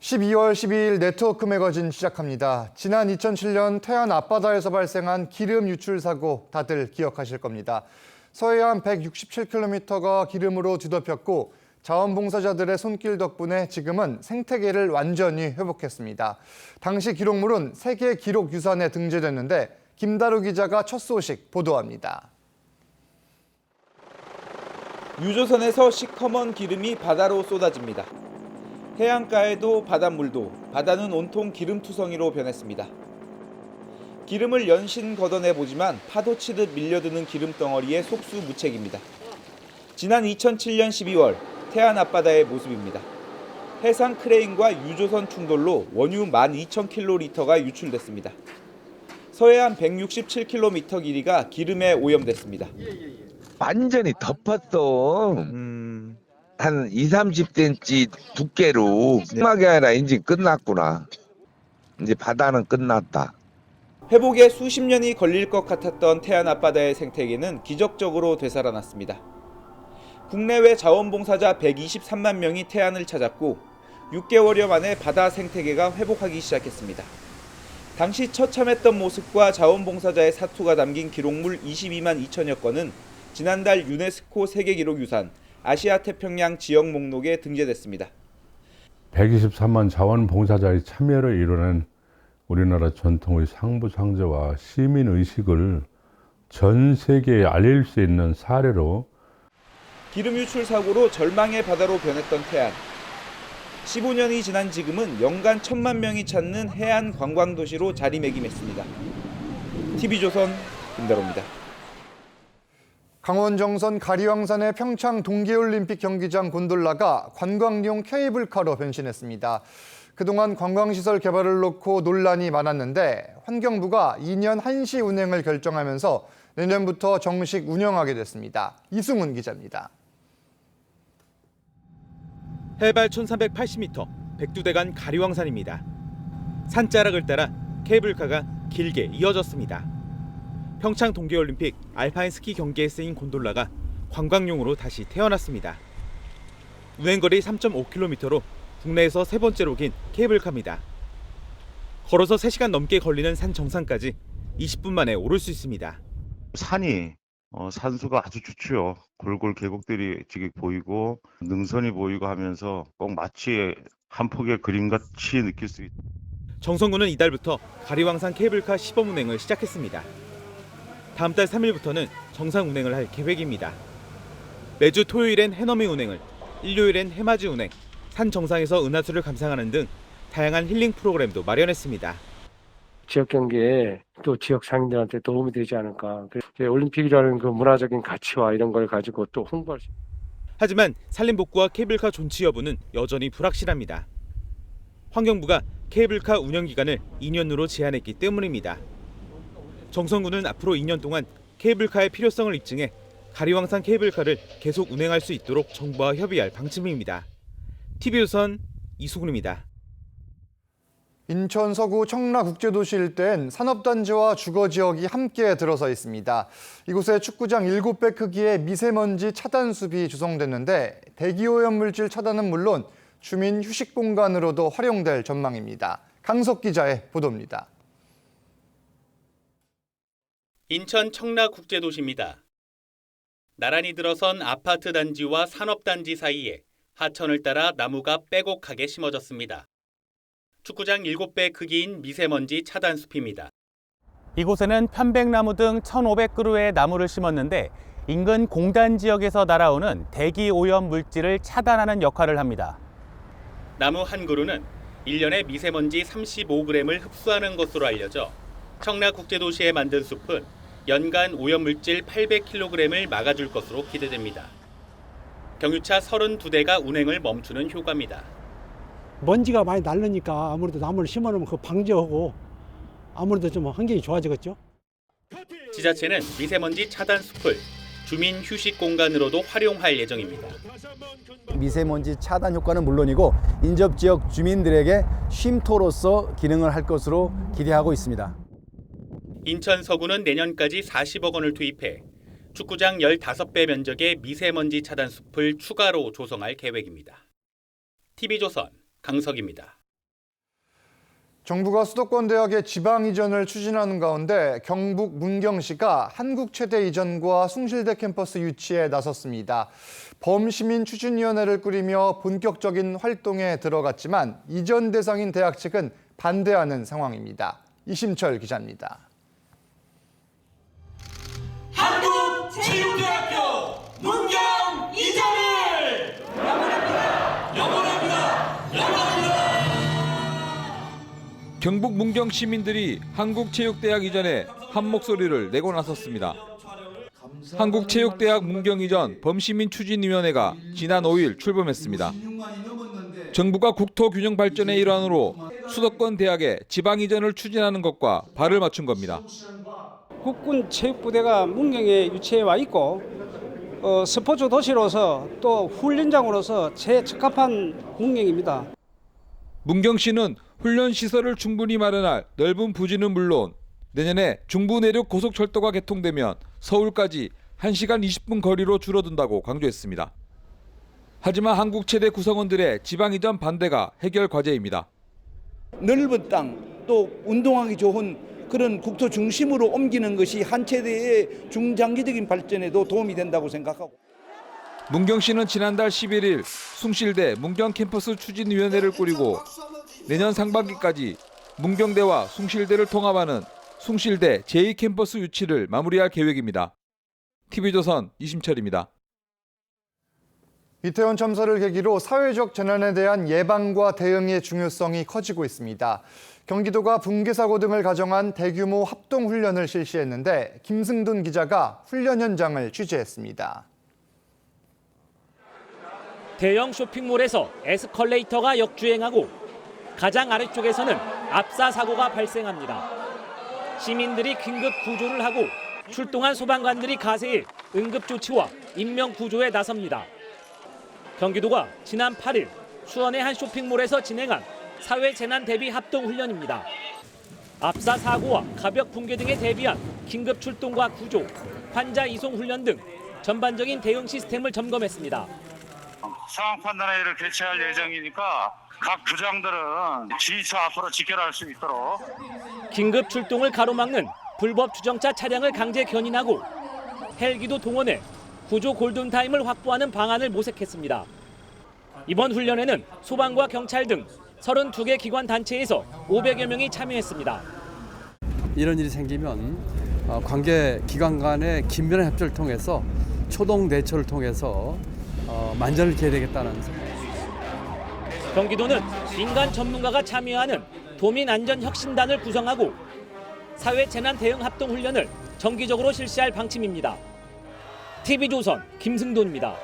12월 12일 네트워크 매거진 시작합니다. 지난 2007년 태안 앞바다에서 발생한 기름 유출 사고 다들 기억하실 겁니다. 서해안 167km가 기름으로 뒤덮였고 자원봉사자들의 손길 덕분에 지금은 생태계를 완전히 회복했습니다. 당시 기록물은 세계 기록 유산에 등재됐는데 김다루 기자가 첫 소식 보도합니다. 유조선에서 시커먼 기름이 바다로 쏟아집니다. 해안가에도 바닷물도 바다는 온통 기름투성이로 변했습니다. 기름을 연신 걷어내보지만 파도치듯 밀려드는 기름덩어리의 속수무책입니다. 지난 2007년 12월 태안 앞바다의 모습입니다. 해상 크레인과 유조선 충돌로 원유 12,000kl가 유출됐습니다. 서해안 167km 길이가 기름에 오염됐습니다. 완전히 덮었어. 한 20-30cm 두께로 심하게 아니라 이제 끝났구나. 이제 바다는 끝났다. 회복에 수십 년이 걸릴 것 같았던 태안 앞바다의 생태계는 기적적으로 되살아났습니다. 국내외 자원봉사자 123만 명이 태안을 찾았고 6개월여 만에 바다 생태계가 회복하기 시작했습니다. 당시 처참했던 모습과 자원봉사자의 사투가 담긴 기록물 22만 2천여 건은 지난달 유네스코 세계기록유산 아시아태평양 지역 목록에 등재됐습니다. 123만 자원봉사자의 참여를 이뤄낸 우리나라 전통의 상부상조와 시민의식을 전 세계에 알릴 수 있는 사례로 기름 유출 사고로 절망의 바다로 변했던 태안. 15년이 지난 지금은 연간 1,000만 명이 찾는 해안 관광도시로 자리매김했습니다. TV조선 김다로입니다. 강원 정선 가리왕산의 평창 동계올림픽 경기장 곤돌라가 관광용 케이블카로 변신했습니다. 그동안 관광시설 개발을 놓고 논란이 많았는데 환경부가 2년 한시 운행을 결정하면서 내년부터 정식 운영하게 됐습니다. 이승훈 기자입니다. 해발 1380m, 백두대간 가리왕산입니다. 산자락을 따라 케이블카가 길게 이어졌습니다. 평창 동계올림픽 알파인 스키 경기에 쓰인 곤돌라가 관광용으로 다시 태어났습니다. 운행거리 3.5km로 국내에서 세 번째로 긴 케이블카입니다. 걸어서 3시간 넘게 걸리는 산 정상까지 20분 만에 오를 수 있습니다. 산이 산수가 아주 좋죠. 골골 계곡들이 지금 보이고 능선이 보이고 하면서 꼭 마치 한 폭의 그림같이 느낄 수 있다. 정선군은 이달부터 가리왕산 케이블카 시범 운행을 시작했습니다. 다음 달 3일부터는 정상 운행을 할 계획입니다. 매주 토요일엔 해넘이 운행을, 일요일엔 해맞이 운행, 산 정상에서 은하수를 감상하는 등 다양한 힐링 프로그램도 마련했습니다. 지역 경제에 또 지역 상인들한테 도움이 되지 않을까. 올림픽이라는 그 문화적인 가치와 이런 걸 가지고 또 홍보할 수. 하지만 산림복구와 케이블카 존치 여부는 여전히 불확실합니다. 환경부가 케이블카 운영 기간을 2년으로 제한했기 때문입니다. 정선군은 앞으로 2년 동안 케이블카의 필요성을 입증해 가리왕산 케이블카를 계속 운행할 수 있도록 정부와 협의할 방침입니다. TV조선 이수근입니다. 인천 서구 청라국제도시 일대엔 산업단지와 주거지역이 함께 들어서 있습니다. 이곳에 축구장 7배 크기의 미세먼지 차단숲이 조성됐는데 대기오염 물질 차단은 물론 주민 휴식 공간으로도 활용될 전망입니다. 강석 기자의 보도입니다. 인천 청라국제도시입니다. 나란히 들어선 아파트 단지와 산업단지 사이에 하천을 따라 나무가 빼곡하게 심어졌습니다. 축구장 7배 크기인 미세먼지 차단숲입니다. 이곳에는 편백나무 등 1,500그루의 나무를 심었는데 인근 공단 지역에서 날아오는 대기 오염 물질을 차단하는 역할을 합니다. 나무 한 그루는 1년에 미세먼지 35g을 흡수하는 것으로 알려져 청라국제도시에 만든 숲은 연간 오염물질 800kg을 막아줄 것으로 기대됩니다. 경유차 32대가 운행을 멈추는 효과입니다. 먼지가 많이 날르니까 아무래도 나무를 심어놓으면 그 방지하고 아무래도 좀 환경이 좋아지겠죠. 지자체는 미세먼지 차단 숲을 주민 휴식 공간으로도 활용할 예정입니다. 미세먼지 차단 효과는 물론이고 인접 지역 주민들에게 쉼터로서 기능을 할 것으로 기대하고 있습니다. 인천 서구는 내년까지 40억 원을 투입해 축구장 15배 면적의 미세먼지 차단 숲을 추가로 조성할 계획입니다. TV조선 강석입니다. 정부가 수도권 대학의 지방 이전을 추진하는 가운데 경북 문경시가 한국 최대 이전과 숭실대 캠퍼스 유치에 나섰습니다. 범시민 추진위원회를 꾸리며 본격적인 활동에 들어갔지만 이전 대상인 대학 측은 반대하는 상황입니다. 이심철 기자입니다. 한국체육대학교 문경 이전을 영원합니다. 경북 문경 시민들이 한국체육대학 이전에 한 목소리를 내고 나섰습니다. 한국체육대학 문경 이전 범시민 추진위원회가 지난 5일 출범했습니다. 정부가 국토균형 발전의 일환으로 수도권 대학의 지방 이전을 추진하는 것과 발을 맞춘 겁니다. 국군 체육부대가 문경에 유치해 와 있고 스포츠 도시로서 또 훈련장으로서 최적합한 문경입니다. 문경시는 훈련 시설을 충분히 마련할 넓은 부지는 물론 내년에 중부 내륙 고속철도가 개통되면 서울까지 1시간 20분 거리로 줄어든다고 강조했습니다. 하지만 한국 최대 구성원들의 지방 이전 반대가 해결 과제입니다. 넓은 땅, 또 운동하기 좋은 그런 국토 중심으로 옮기는 것이 한 체대의 중장기적인 발전에도 도움이 된다고 생각하고. 문경시는 지난달 11일 숭실대 문경 캠퍼스 추진위원회를 꾸리고 내년 상반기까지 문경대와 숭실대를 통합하는 숭실대 제2캠퍼스 유치를 마무리할 계획입니다. TV조선 이심철입니다. 이태원 참사를 계기로 사회적 재난에 대한 예방과 대응의 중요성이 커지고 있습니다. 경기도가 붕괴 사고 등을 가정한 대규모 합동 훈련을 실시했는데 김승돈 기자가 훈련 현장을 취재했습니다. 대형 쇼핑몰에서 에스컬레이터가 역주행하고 가장 아래쪽에서는 압사 사고가 발생합니다. 시민들이 긴급 구조를 하고 출동한 소방관들이 가세해 응급조치와 인명구조에 나섭니다. 경기도가 지난 8일 수원의 한 쇼핑몰에서 진행한 사회재난 대비 합동훈련입니다. 압사 사고와 가벽 붕괴 등에 대비한 긴급 출동과 구조, 환자 이송 훈련 등 전반적인 대응 시스템을 점검했습니다. 상황 판단회의를 개최할 예정이니까 각 부장들은 지휘처 앞으로 직결할 수 있도록. 긴급 출동을 가로막는 불법 주정차 차량을 강제 견인하고 헬기도 동원해 구조 골든타임을 확보하는 방안을 모색했습니다. 이번 훈련에는 소방과 경찰 등 32개 기관 단체에서 500여 명이 참여했습니다. 이런 일이 생기면 관계 기관 간의 긴밀한 협조를 통해서 초동 대처를 통해서 만전을 기해야 되겠다는 생각입니다. 경기도는 민간 전문가가 참여하는 도민안전혁신단을 구성하고 사회재난대응합동훈련을 정기적으로 실시할 방침입니다. TV조선 김승돈입니다.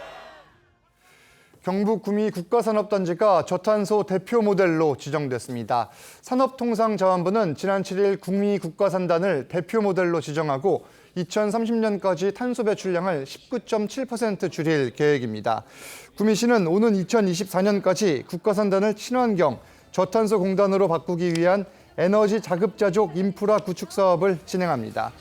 경북 구미 국가산업단지가 저탄소 대표 모델로 지정됐습니다. 산업통상자원부는 지난 7일 구미 국가산단을 대표 모델로 지정하고 2030년까지 탄소 배출량을 19.7% 줄일 계획입니다. 구미시는 오는 2024년까지 국가산단을 친환경, 저탄소 공단으로 바꾸기 위한 에너지 자급자족 인프라 구축 사업을 진행합니다.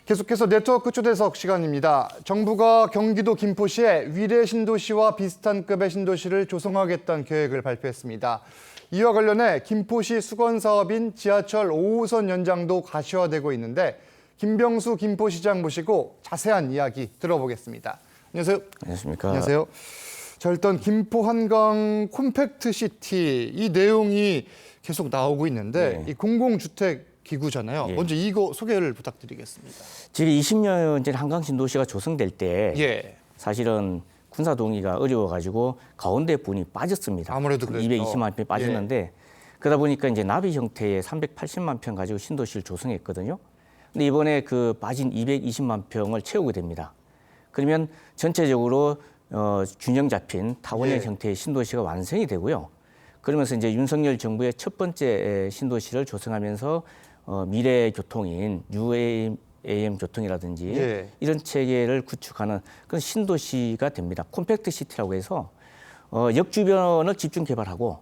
계속해서 네트워크 초대석 시간입니다. 정부가 경기도 김포시에 위례 신도시와 비슷한 급의 신도시를 조성하겠다는 계획을 발표했습니다. 이와 관련해 김포시 수건 사업인 지하철 5호선 연장도 가시화되고 있는데 김병수 김포시장 모시고 자세한 이야기 들어보겠습니다. 안녕하세요. 안녕하십니까. 안녕하세요. 자, 일단 김포 한강 콤팩트 시티 이 내용이 계속 나오고 있는데 이 공공주택 기구잖아요. 먼저 이거 소개를 부탁드리겠습니다. 지금 20년 전 한강 신도시가 조성될 때 사실은 군사 동의가 어려워가지고 가운데 부분이 빠졌습니다. 아무래도 그랬죠. 220만 평이 빠졌는데 그러다 보니까 이제 나비 형태의 380만 평 가지고 신도시를 조성했거든요. 근데 이번에 그 빠진 220만 평을 채우게 됩니다. 그러면 전체적으로 균형 잡힌 타원형 형태의 신도시가 완성이 되고요. 그러면서 이제 윤석열 정부의 첫 번째 신도시를 조성하면서 미래 교통인 UAM 교통이라든지 이런 체계를 구축하는 그런 신도시가 됩니다. 콤팩트 시티라고 해서 역 주변을 집중 개발하고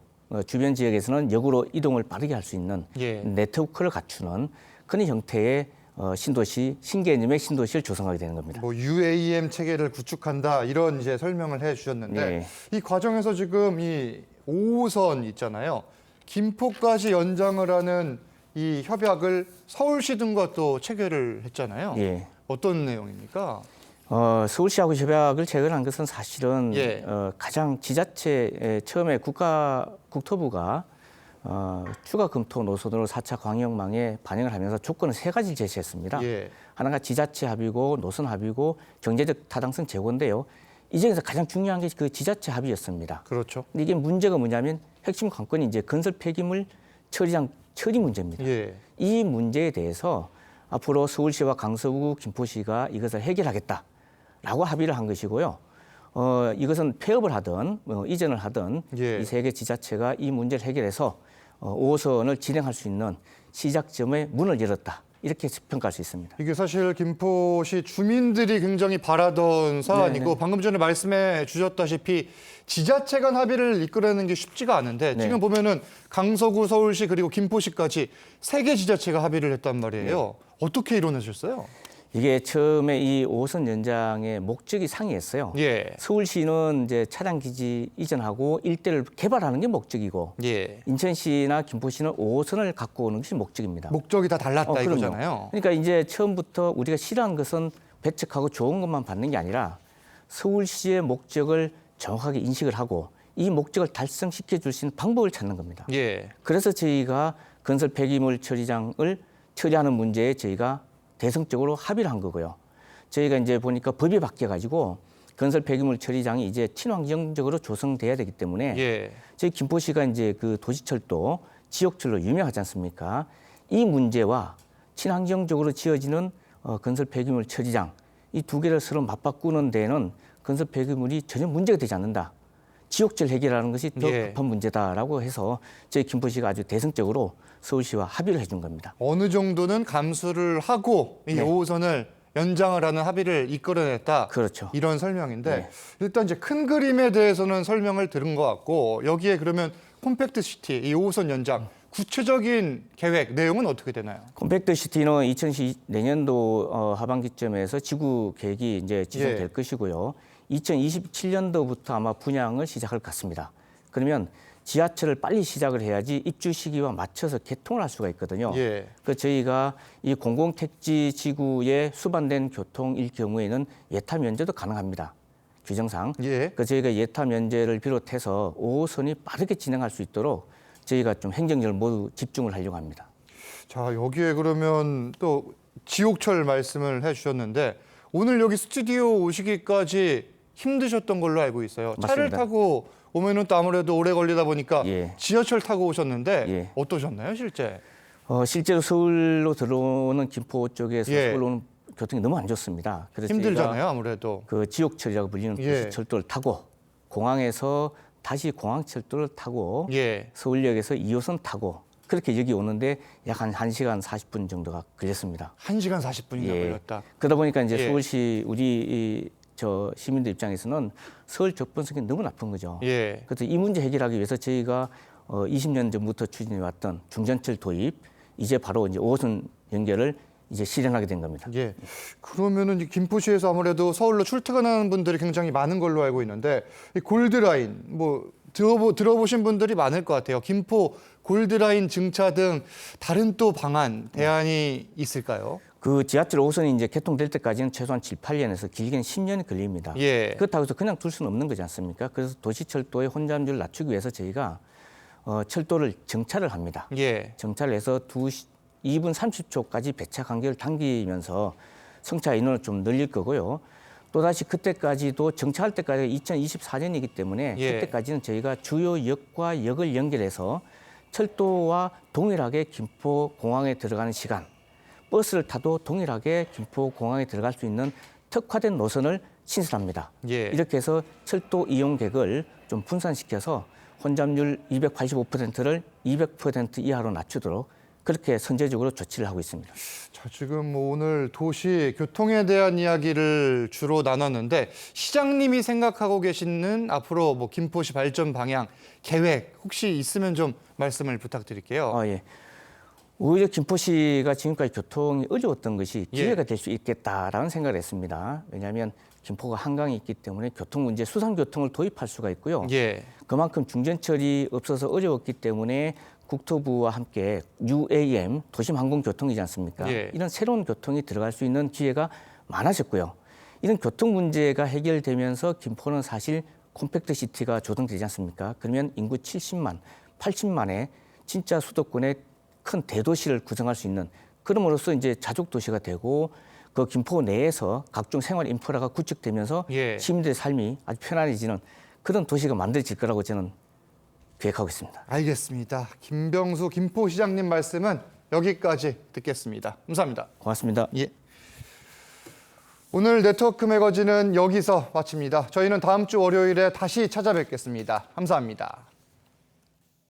주변 지역에서는 역으로 이동을 빠르게 할 수 있는 네트워크를 갖추는 그런 형태의 신도시, 신개념의 신도시를 조성하게 되는 겁니다. 뭐 UAM 체계를 구축한다 이런 이제 설명을 해주셨는데 이 과정에서 지금 이 5호선 있잖아요. 김포까지 연장을 하는 이 협약을 서울시 등과 또 체결을 했잖아요. 예. 어떤 내용입니까? 서울시하고 협약을 체결한 것은 사실은 예. 가장 지자체 처음에 국토부가 추가 검토 노선으로 4차 광역망에 반영을 하면서 조건을 3가지를 제시했습니다. 예. 하나가 지자체 합의고 노선 합의고 경제적 타당성 제고인데요. 이 중에서 가장 중요한 게 그 지자체 합의였습니다. 그렇죠. 근데 이게 문제가 뭐냐면 핵심 관건이 이제 건설 폐기물 처리 문제입니다. 예. 이 문제에 대해서 앞으로 서울시와 강서구, 김포시가 이것을 해결하겠다라고 합의를 한 것이고요. 이것은 폐업을 하든 이전을 하든 예. 이 3개 지자체가 이 문제를 해결해서 5호선을 진행할 수 있는 시작점에 문을 열었다. 이렇게 평가할 수 있습니다. 이게 사실 김포시 주민들이 굉장히 바라던 사안이고 네네. 방금 전에 말씀해 주셨다시피 지자체 간 합의를 이끌어내는 게 쉽지가 않은데 네. 지금 보면은 강서구, 서울시 그리고 김포시까지 3개 지자체가 합의를 했단 말이에요. 네. 어떻게 이뤄내셨어요? 이게 처음에 이 5호선 연장의 목적이 상이했어요. 예. 서울시는 이제 차량 기지 이전하고 일대를 개발하는 게 목적이고 예. 인천시나 김포시는 5호선을 갖고 오는 것이 목적입니다. 목적이 다 달랐다 그럼요. 이거잖아요. 그러니까 이제 처음부터 우리가 싫어하는 것은 배척하고 좋은 것만 받는 게 아니라 서울시의 목적을 정확하게 인식을 하고 이 목적을 달성시켜 줄 수 있는 방법을 찾는 겁니다. 예. 그래서 저희가 건설 폐기물 처리장을 처리하는 문제에 저희가 대승적으로 합의를 한 거고요. 저희가 이제 보니까 법이 바뀌어가지고 건설 폐기물 처리장이 이제 친환경적으로 조성돼야 되기 때문에 예. 저희 김포시가 이제 그 도시철도 지옥철로 유명하지 않습니까? 이 문제와 친환경적으로 지어지는 건설 폐기물 처리장 이 2개를 서로 맞바꾸는 데에는 건설 폐기물이 전혀 문제가 되지 않는다. 지옥철 해결하는 것이 더 예. 급한 문제다라고 해서 저희 김포시가 아주 대승적으로 서울시와 합의를 해준 겁니다. 어느 정도는 감수를 하고 이 네. 5호선을 연장을 하는 합의를 이끌어냈다. 그렇죠. 이런 설명인데 네. 일단 이제 큰 그림에 대해서는 설명을 들은 것 같고 여기에 그러면 콤팩트 시티 이 5호선 연장 구체적인 계획 내용은 어떻게 되나요? 콤팩트 시티는 2024년도 하반기쯤에서 지구 계획이 이제 지정될 예. 것이고요. 2027년도부터 아마 분양을 시작할 것 같습니다. 그러면 지하철을 빨리 시작을 해야지 입주 시기와 맞춰서 개통을 할 수가 있거든요. 예. 그 저희가 이 공공택지 지구에 수반된 교통일 경우에는 예타 면제도 가능합니다. 규정상. 예. 그 저희가 예타 면제를 비롯해서 5호선이 빠르게 진행할 수 있도록 저희가 좀 행정력을 모두 집중을 하려고 합니다. 자, 여기에 그러면 또 지옥철 말씀을 해주셨는데 오늘 여기 스튜디오 오시기까지 힘드셨던 걸로 알고 있어요. 차를 맞습니다. 타고 오면은 또 아무래도 오래 걸리다 보니까 예. 지하철 타고 오셨는데 예. 어떠셨나요, 실제? 실제로 서울로 들어오는 김포 쪽에서 예. 서울로 오는 교통이 너무 안 좋습니다. 그래서 힘들잖아요, 저희가 아무래도. 그 지옥철이라고 불리는 예. 도시철도를 타고 공항에서 다시 공항철도를 타고 예. 서울역에서 2호선 타고 그렇게 여기 오는데 약 한 1시간 40분 정도가 걸렸습니다. 1시간 40분이나 예. 걸렸다. 그러다 보니까 이제 예. 서울시 우리 저 시민들 입장에서는 서울 접근성이 너무 나쁜 거죠. 예. 그래서 이 문제 해결하기 위해서 저희가 20년 전부터 추진해 왔던 중전철 도입 이제 바로 이제 5호선 연결을 이제 실현하게 된 겁니다. 예. 그러면은 이 김포시에서 아무래도 서울로 출퇴근하는 분들이 굉장히 많은 걸로 알고 있는데 이 골드라인 뭐 들어보신 분들이 많을 것 같아요. 김포 골드라인 증차 등 다른 또 방안 대안이 있을까요? 그 지하철 5호선이 이제 개통될 때까지는 최소한 7, 8년에서 길게는 10년이 걸립니다. 예. 그렇다고 해서 그냥 둘 수는 없는 거지 않습니까? 그래서 도시철도의 혼잡률을 낮추기 위해서 저희가 철도를 정차를 합니다. 예. 정차를 해서 2분 30초까지 배차 간격을 당기면서 승차 인원을 좀 늘릴 거고요. 또다시 그때까지도 정차할 때까지 2024년이기 때문에 예. 그때까지는 저희가 주요 역과 역을 연결해서 철도와 동일하게 김포공항에 들어가는 시간, 버스를 타도 동일하게 김포공항에 들어갈 수 있는 특화된 노선을 신설합니다. 예. 이렇게 해서 철도 이용객을 좀 분산시켜서 혼잡률 285%를 200% 이하로 낮추도록 그렇게 선제적으로 조치를 하고 있습니다. 자, 지금 뭐 오늘 도시 교통에 대한 이야기를 주로 나눴는데 시장님이 생각하고 계시는 앞으로 뭐 김포시 발전 방향, 계획 혹시 있으면 좀 말씀을 부탁드릴게요. 예. 오히려 김포시가 지금까지 교통이 어려웠던 것이 예. 기회가 될 수 있겠다라는 생각을 했습니다. 왜냐하면 김포가 한강이 있기 때문에 교통 문제, 수상교통을 도입할 수가 있고요. 예. 그만큼 중전철이 없어서 어려웠기 때문에 국토부와 함께 UAM 도심항공교통이지 않습니까? 예. 이런 새로운 교통이 들어갈 수 있는 기회가 많아졌고요. 이런 교통 문제가 해결되면서 김포는 사실 콤팩트 시티가 조성되지 않습니까? 그러면 인구 70만, 80만의 진짜 수도권의 큰 대도시를 구성할 수 있는, 그럼으로써 이제 자족 도시가 되고 그 김포 내에서 각종 생활 인프라가 구축되면서 예. 시민들의 삶이 아주 편안해지는 그런 도시가 만들어질 거라고 저는 계획하고 있습니다. 알겠습니다. 김병수 김포시장님 말씀은 여기까지 듣겠습니다. 감사합니다. 고맙습니다. 예. 오늘 네트워크 매거진은 여기서 마칩니다. 저희는 다음 주 월요일에 다시 찾아뵙겠습니다. 감사합니다.